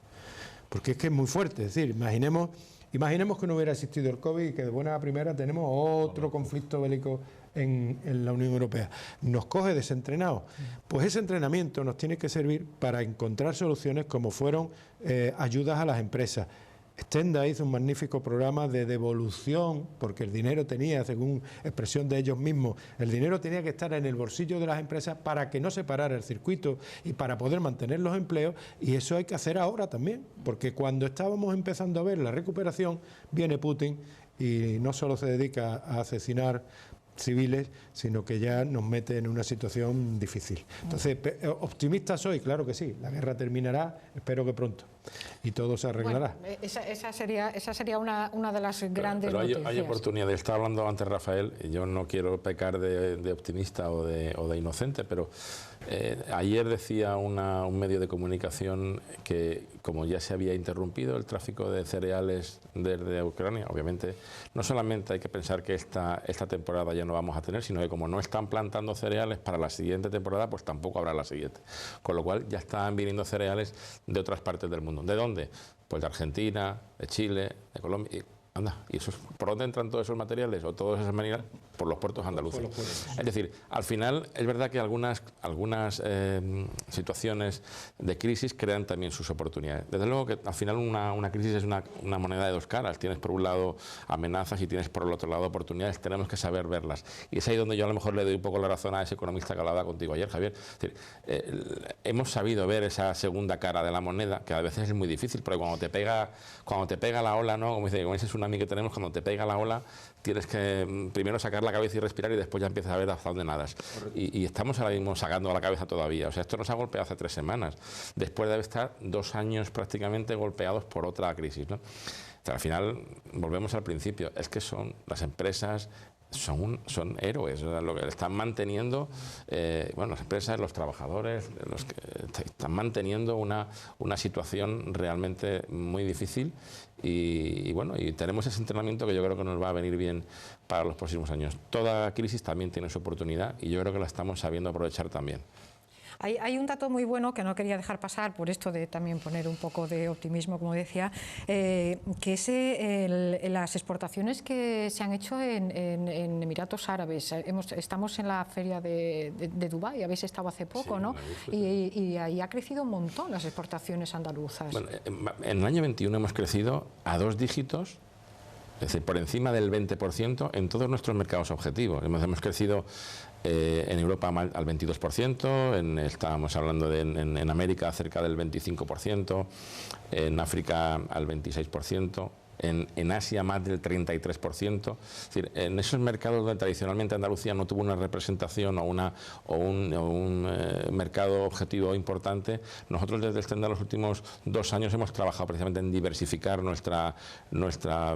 porque es que es muy fuerte. Es decir, imaginemos que no hubiera existido el COVID y que de buena a primera tenemos otro conflicto bélico en la Unión Europea. Nos coge desentrenados. Pues ese entrenamiento nos tiene que servir para encontrar soluciones como fueron ayudas a las empresas. Stenda hizo un magnífico programa de devolución, porque el dinero tenía, según expresión de ellos mismos, el dinero tenía que estar en el bolsillo de las empresas para que no se parara el circuito y para poder mantener los empleos, y eso hay que hacer ahora también, porque cuando estábamos empezando a ver la recuperación, viene Putin y no solo se dedica a asesinar civiles, sino que ya nos mete en una situación difícil. Entonces, optimista soy, claro que sí, la guerra terminará, espero que pronto, y todo se arreglará. Bueno, esa sería una de las grandes noticias. Hay oportunidades. Estaba hablando antes Rafael, y yo no quiero pecar de optimista o de inocente, pero ayer decía un medio de comunicación que, como ya se había interrumpido el tráfico de cereales desde Ucrania, obviamente, no solamente hay que pensar que esta temporada ya no vamos a tener, sino que como no están plantando cereales para la siguiente temporada, pues tampoco habrá la siguiente. Con lo cual ya están viniendo cereales de otras partes del mundo. ¿De dónde? Pues de Argentina, de Chile, de Colombia. ¿Y eso, por dónde entran todos esos materiales o todas esas maneras? Por los puertos andaluces. Es decir, al final es verdad que algunas situaciones de crisis crean también sus oportunidades. Desde luego que al final una crisis es una moneda de 2 caras. Tienes por un lado amenazas y tienes por el otro lado oportunidades. Tenemos que saber verlas. Y es ahí donde yo a lo mejor le doy un poco la razón a ese economista que hablaba contigo ayer, Javier. Es decir, hemos sabido ver esa segunda cara de la moneda, que a veces es muy difícil, porque cuando te pega la ola, ¿no? Como dice, con ese tsunami que tenemos, cuando te pega la ola, tienes que primero sacar la cabeza y respirar, y después ya empiezas a ver hasta dónde nadas. Y estamos ahora mismo sacando la cabeza todavía. O sea, esto nos ha golpeado hace 3 semanas, después de estar 2 años prácticamente golpeados por otra crisis, ¿no? O sea, al final volvemos al principio, es que son las empresas, son héroes, o sea, lo que están manteniendo, las empresas, los trabajadores, los que están manteniendo una situación realmente muy difícil, y tenemos ese entrenamiento que yo creo que nos va a venir bien para los próximos años. Toda crisis también tiene su oportunidad y yo creo que la estamos sabiendo aprovechar también. Hay un dato muy bueno que no quería dejar pasar, por esto de también poner un poco de optimismo, como decía, que es las exportaciones que se han hecho en Emiratos Árabes. Estamos en la feria de Dubái, habéis estado hace poco, sí, ¿no? Y ahí ha crecido un montón las exportaciones andaluzas. Bueno, en el año 21 hemos crecido a 2 dígitos, es decir, por encima del 20% en todos nuestros mercados objetivos. Hemos crecido en Europa al 22%, estábamos hablando en América cerca del 25%, en África al 26%. En Asia más del 33%. Es decir, en esos mercados donde tradicionalmente Andalucía no tuvo una representación o un mercado objetivo importante, nosotros desde Stenda los últimos 2 años hemos trabajado precisamente en diversificar nuestra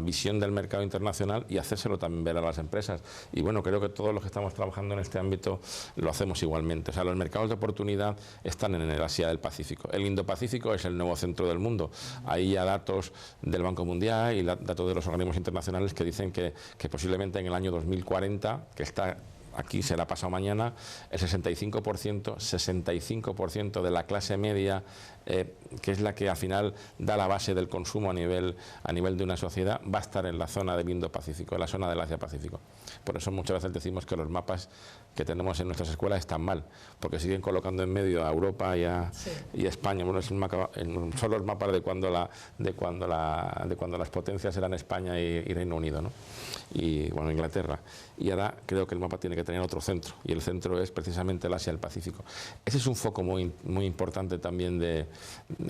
visión del mercado internacional y hacérselo también ver a las empresas. Y bueno, creo que todos los que estamos trabajando en este ámbito lo hacemos igualmente. O sea, los mercados de oportunidad están en el Asia del Pacífico. El Indo-Pacífico es el nuevo centro del mundo. Hay ya datos del Banco Mundial y datos de los organismos internacionales que dicen que posiblemente en el año 2040, que está aquí, será pasado mañana, el 65% de la clase media, que es la que al final da la base del consumo a nivel de una sociedad, va a estar en la zona del Indo-Pacífico, en la zona del Asia-Pacífico. Por eso muchas veces decimos que los mapas que tenemos en nuestras escuelas están mal, porque siguen colocando en medio a Europa y a España. Bueno, son los mapas de cuando las potencias eran España y Reino Unido, ¿no? Y bueno, Inglaterra. Y ahora creo que el mapa tiene que tener otro centro, y el centro es precisamente el Asia del Pacífico. Ese es un foco muy importante también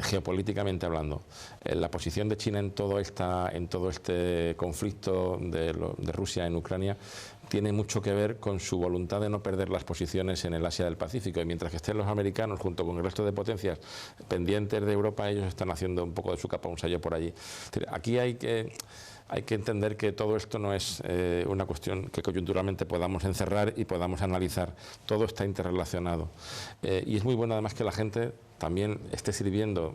geopolíticamente hablando. La posición de China en todo este conflicto de Rusia en Ucrania tiene mucho que ver con su voluntad de no perder las posiciones en el Asia del Pacífico, y mientras que estén los americanos junto con el resto de potencias pendientes de Europa, ellos están haciendo un poco de su capa un sello por allí. Aquí hay que entender que todo esto no es una cuestión que coyunturalmente podamos encerrar y podamos analizar. Todo está interrelacionado. Y es muy bueno además que la gente también esté sirviendo,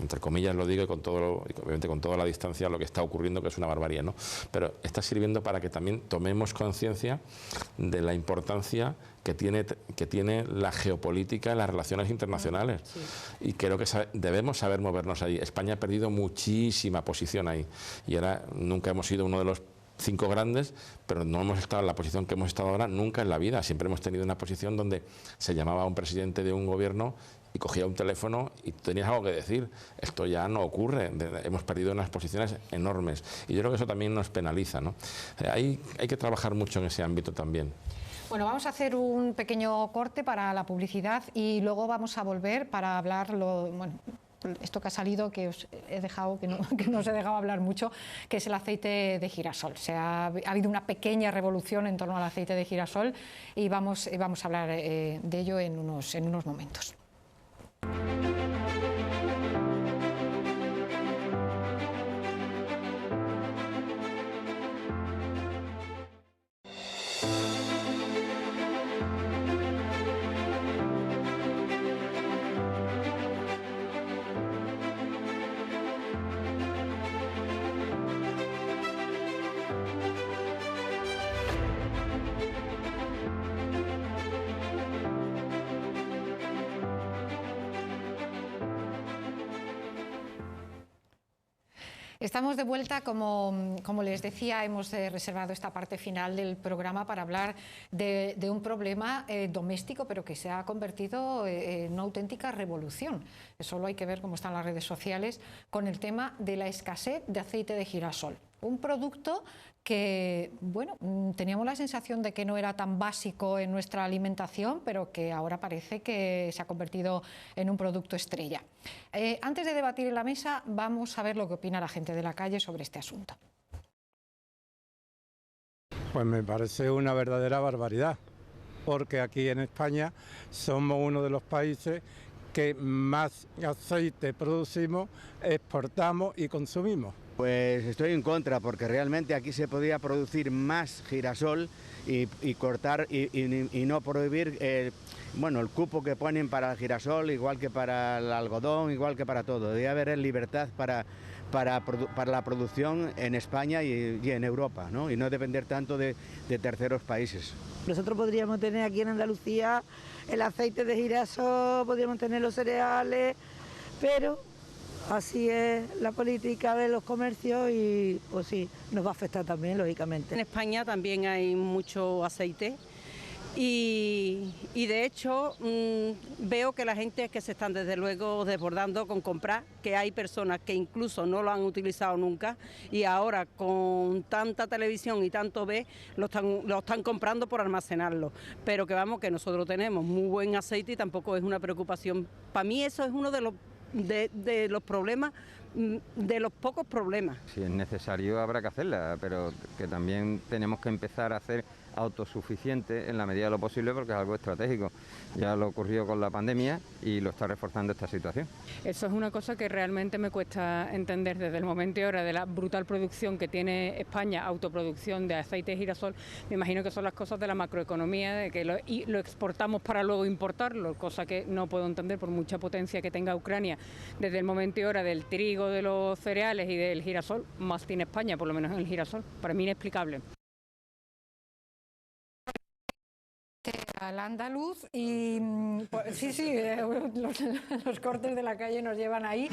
entre comillas lo digo, y obviamente con toda la distancia, lo que está ocurriendo, que es una barbarie, ¿no? Pero está sirviendo para que también tomemos conciencia de la importancia que tiene la geopolítica en las relaciones internacionales. Sí. Y creo que debemos saber movernos ahí. España ha perdido muchísima posición ahí, y ahora nunca hemos sido uno de los 5 grandes, pero no hemos estado en la posición que hemos estado ahora nunca en la vida. Siempre hemos tenido una posición donde se llamaba a un presidente de un gobierno y cogía un teléfono y tenías algo que decir. Esto ya no ocurre. Hemos perdido unas posiciones enormes, y yo creo que eso también nos penaliza, ¿no? Hay que trabajar mucho en ese ámbito también. Bueno, vamos a hacer un pequeño corte para la publicidad y luego vamos a volver para hablar esto que ha salido, que os he dejado, que no os he dejado hablar mucho, que es el aceite de girasol. Ha habido una pequeña revolución en torno al aceite de girasol y vamos a hablar de ello en unos momentos. Estamos de vuelta, como les decía, hemos reservado esta parte final del programa para hablar de un problema doméstico, pero que se ha convertido en una auténtica revolución. Solo hay que ver cómo están las redes sociales con el tema de la escasez de aceite de girasol. Un producto que, bueno, teníamos la sensación de que no era tan básico en nuestra alimentación, pero que ahora parece que se ha convertido en un producto estrella. Antes de debatir en la mesa, vamos a ver lo que opina la gente de la calle sobre este asunto. Pues me parece una verdadera barbaridad, porque aquí en España somos uno de los países que más aceite producimos, exportamos y consumimos. Pues estoy en contra, porque realmente aquí se podría producir más girasol y cortar y no prohibir bueno, el cupo que ponen para el girasol, igual que para el algodón, igual que para todo. Debe haber libertad para la producción en España y en Europa, ¿no? Y no depender tanto de terceros países. Nosotros podríamos tener aquí en Andalucía el aceite de girasol, podríamos tener los cereales, pero así es la política de los comercios y pues sí, nos va a afectar también, lógicamente. En España también hay mucho aceite y de hecho veo que la gente es que se están desde luego desbordando con comprar, que hay personas que incluso no lo han utilizado nunca y ahora con tanta televisión y tanto lo están comprando por almacenarlo, pero que vamos, que nosotros tenemos muy buen aceite y tampoco es una preocupación. Para mí eso es uno de los problemas, de los pocos problemas. Si es necesario habrá que hacerla, pero que también tenemos que empezar a hacer autosuficiente en la medida de lo posible, porque es algo estratégico. Ya lo ocurrió con la pandemia y lo está reforzando esta situación. Eso es una cosa que realmente me cuesta entender desde el momento y ahora de la brutal producción que tiene España, autoproducción de aceite de girasol. Me imagino que son las cosas de la macroeconomía, de que lo exportamos para luego importarlo, cosa que no puedo entender por mucha potencia que tenga Ucrania. Desde el momento y hora del trigo, de los cereales y del girasol, más tiene España, por lo menos en el girasol. Para mí inexplicable. Al andaluz y sí, los cortes de la calle nos llevan ahí,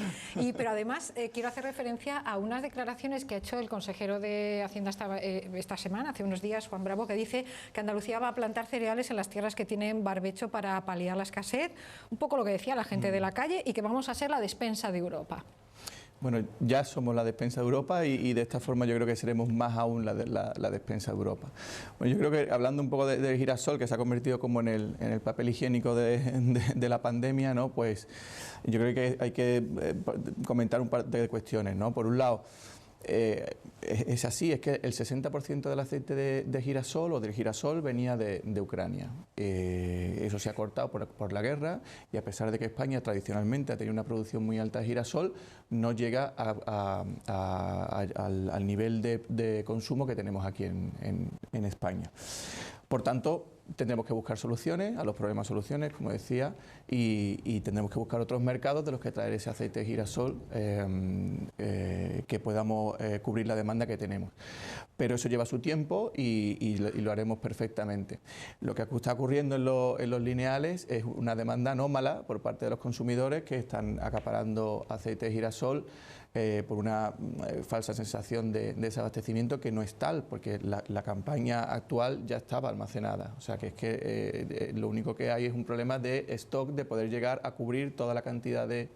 pero además quiero hacer referencia a unas declaraciones que ha hecho el consejero de Hacienda esta semana, hace unos días, Juan Bravo, que dice que Andalucía va a plantar cereales en las tierras que tienen barbecho para paliar la escasez, un poco lo que decía la gente de la calle, y que vamos a ser la despensa de Europa. Bueno, ya somos la despensa de Europa y de esta forma yo creo que seremos más aún la despensa de Europa. Bueno, yo creo que hablando un poco del girasol, que se ha convertido como en el papel higiénico de la pandemia, ¿no? Pues yo creo que hay que comentar un par de cuestiones, ¿no? Por un lado, es así, es que el 60% del aceite de girasol o del girasol venía de Ucrania. Eso se ha cortado por la guerra y a pesar de que España tradicionalmente ha tenido una producción muy alta de girasol, no llega al nivel de consumo que tenemos aquí en España. Por tanto, tendremos que buscar soluciones, a los problemas soluciones, como decía, y tendremos que buscar otros mercados de los que traer ese aceite de girasol que podamos cubrir la demanda que tenemos. Pero eso lleva su tiempo y lo haremos perfectamente. Lo que está ocurriendo en los lineales es una demanda anómala por parte de los consumidores que están acaparando aceite de girasol por una falsa sensación de desabastecimiento que no es tal, porque la campaña actual ya estaba almacenada. O sea que es que lo único que hay es un problema de stock, de poder llegar a cubrir toda la cantidad de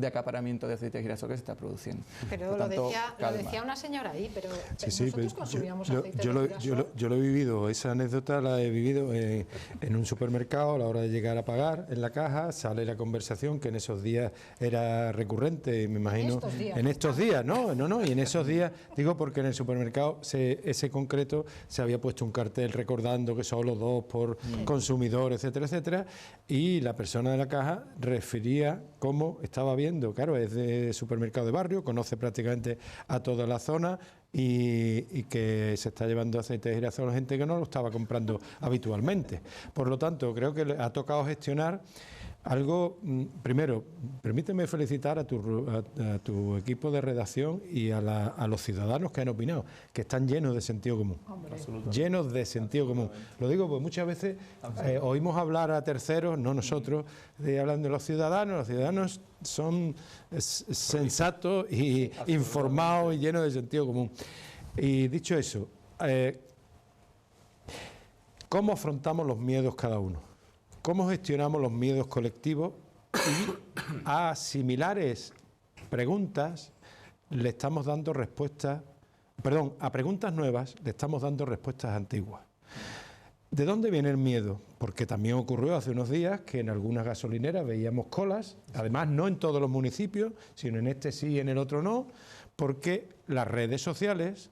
acaparamiento de aceite de girasol que se está produciendo. Pero lo decía una señora ahí, pero sí, nosotros consumíamos aceite de girasol. Yo lo he vivido, esa anécdota la he vivido en un supermercado a la hora de llegar a pagar en la caja, sale la conversación que en esos días era recurrente, me imagino. En estos días, no, y en esos días, digo porque en el supermercado ese concreto se había puesto un cartel recordando que solo 2 por consumidor, etcétera, etcétera, y la persona de la caja refería cómo estaba viendo, claro, es de supermercado de barrio, conoce prácticamente a toda la zona y que se está llevando aceite de girasol a gente que no lo estaba comprando habitualmente. Por lo tanto, creo que le ha tocado gestionar algo. Primero, permíteme felicitar a tu equipo de redacción y a los ciudadanos que han opinado, que están llenos de sentido común. Llenos de sentido común. Lo digo porque muchas veces oímos hablar a terceros, no nosotros, hablando de los ciudadanos son sensatos y informados y llenos de sentido común. Y dicho eso, ¿cómo afrontamos los miedos cada uno? ¿Cómo gestionamos los miedos colectivos? Y a similares preguntas le estamos dando respuestas, a preguntas nuevas le estamos dando respuestas antiguas. ¿De dónde viene el miedo? Porque también ocurrió hace unos días que en algunas gasolineras veíamos colas, además no en todos los municipios, sino en este sí y en el otro no, porque las redes sociales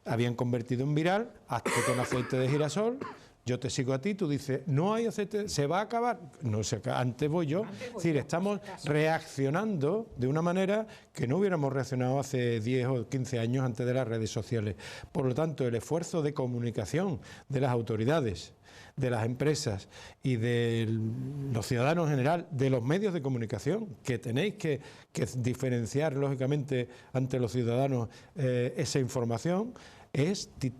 habían convertido en viral hazte con aceite de girasol. yo te sigo a ti, tú dices, no hay aceite, ¿se va a acabar? No se acaba, antes voy yo. Es decir, estamos reaccionando de una manera que no hubiéramos reaccionado hace 10 o 15 años antes de las redes sociales. Por lo tanto, el esfuerzo de comunicación de las autoridades, de las empresas y de los ciudadanos en general, de los medios de comunicación, que tenéis que diferenciar, lógicamente, ante los ciudadanos esa información,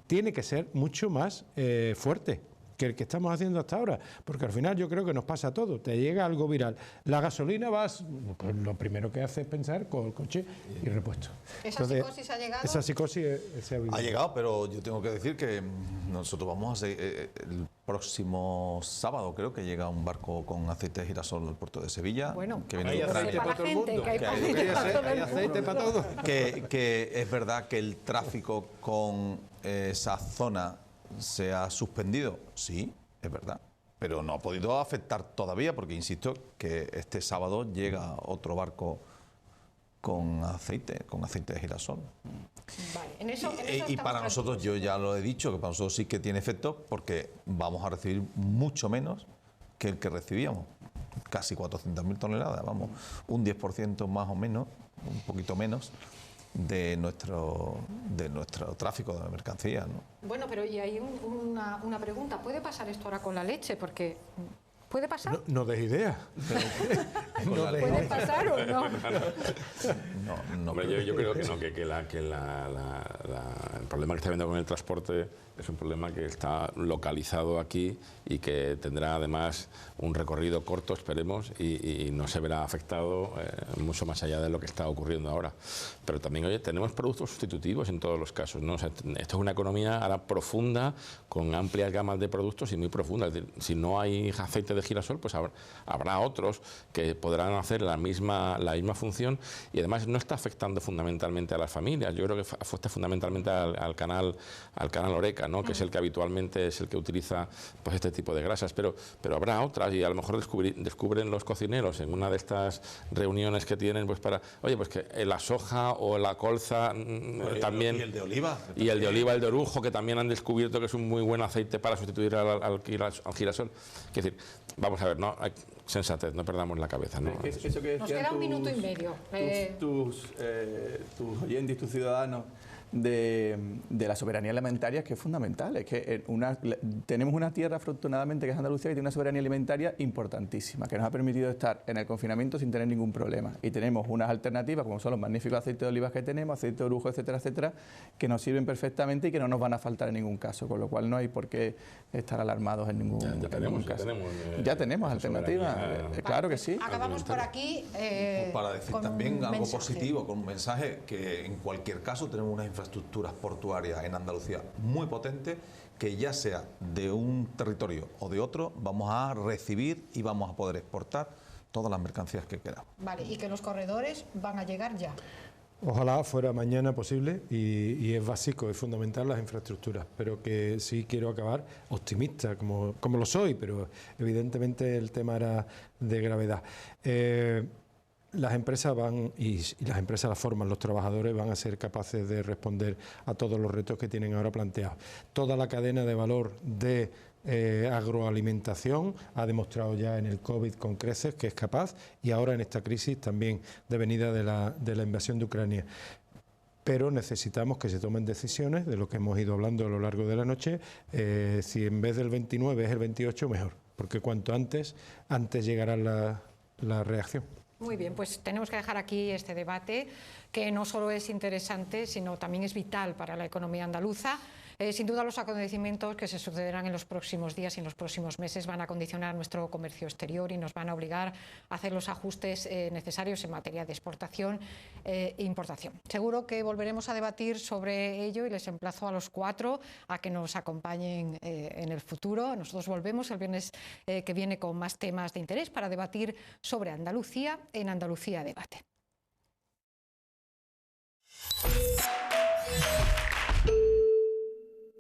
tiene que ser mucho más fuerte que el que estamos haciendo hasta ahora, porque al final yo creo que nos pasa a todos, te llega algo viral, la gasolina pues lo primero que hace es pensar con el coche y repuesto. ¿Esa psicosis ha llegado? Esa psicosis ha llegado, pero yo tengo que decir que nosotros vamos a hacer, el próximo sábado creo que llega un barco con aceite de girasol al puerto de Sevilla. Bueno, que viene hay aceite para todo el mundo. Hay aceite para todo. Que es verdad que el tráfico con esa zona se ha suspendido, sí, es verdad, pero no ha podido afectar todavía, porque insisto que este sábado llega otro barco con aceite de girasol. Vale, en eso y para nosotros, yo ya lo he dicho, que para nosotros sí que tiene efecto, porque vamos a recibir mucho menos que el que recibíamos, casi 400.000 toneladas, vamos, un 10% más o menos, un poquito menos, de nuestro tráfico de mercancías, ¿no? Bueno, pero y hay una pregunta. ¿Puede pasar esto ahora con la leche? Porque ¿puede pasar? No des idea. ¿Puede pasar o no? No. Hombre, yo creo que no, que el problema que está habiendo con el transporte es un problema que está localizado aquí y que tendrá además un recorrido corto, esperemos, y no se verá afectado mucho más allá de lo que está ocurriendo ahora. Pero también, oye, tenemos productos sustitutivos en todos los casos, ¿no? O sea, esto es una economía ahora profunda, con amplias gamas de productos y muy profunda. Es decir, si no hay aceite de girasol, pues habrá otros que podrán hacer la misma función, y además no está afectando fundamentalmente a las familias. Yo creo que afecta fundamentalmente al canal Horeca, ¿no? Que es el que habitualmente es el que utiliza pues este tipo de grasas, pero habrá otras, y a lo mejor descubren los cocineros en una de estas reuniones que tienen, pues pues que la soja o la colza también, y el de oliva, el de orujo, que también han descubierto que es un muy buen aceite para sustituir al girasol. Es decir, vamos a ver, no hay sensatez, no perdamos la cabeza, ¿no? Nos queda un minuto y medio. Tus oyentes, tus ciudadanos, de la soberanía alimentaria, que es fundamental. Es que tenemos una tierra, afortunadamente, que es Andalucía, que tiene una soberanía alimentaria importantísima, que nos ha permitido estar en el confinamiento sin tener ningún problema. Y tenemos unas alternativas, como son los magníficos aceites de olivas que tenemos, aceite de orujo, etcétera, etcétera, que nos sirven perfectamente y que no nos van a faltar en ningún caso, con lo cual no hay por qué estar alarmados en ningún caso. Ya tenemos alternativas, claro que sí. Acabamos por aquí. Para decir también algo positivo, con un mensaje, que en cualquier caso tenemos unas infraestructuras portuarias en Andalucía muy potentes, que ya sea de un territorio o de otro, vamos a recibir y vamos a poder exportar todas las mercancías que queramos. Vale, y que los corredores van a llegar ya. Ojalá fuera mañana posible, y es básico, es fundamental las infraestructuras, pero que sí quiero acabar optimista, como lo soy, pero evidentemente el tema era de gravedad. Las empresas las empresas las forman, los trabajadores van a ser capaces de responder a todos los retos que tienen ahora planteados. Toda la cadena de valor de agroalimentación ha demostrado ya en el COVID con creces que es capaz, y ahora en esta crisis también devenida de la invasión de Ucrania. Pero necesitamos que se tomen decisiones, de lo que hemos ido hablando a lo largo de la noche. Si en vez del 29 es el 28, mejor, porque cuanto antes llegará la reacción. Muy bien, pues tenemos que dejar aquí este debate, que no solo es interesante, sino también es vital para la economía andaluza. Sin duda, los acontecimientos que se sucederán en los próximos días y en los próximos meses van a condicionar nuestro comercio exterior y nos van a obligar a hacer los ajustes necesarios en materia de exportación e importación. Seguro que volveremos a debatir sobre ello, y les emplazo a los cuatro a que nos acompañen en el futuro. Nosotros volvemos el viernes que viene con más temas de interés para debatir sobre Andalucía en Andalucía Debate.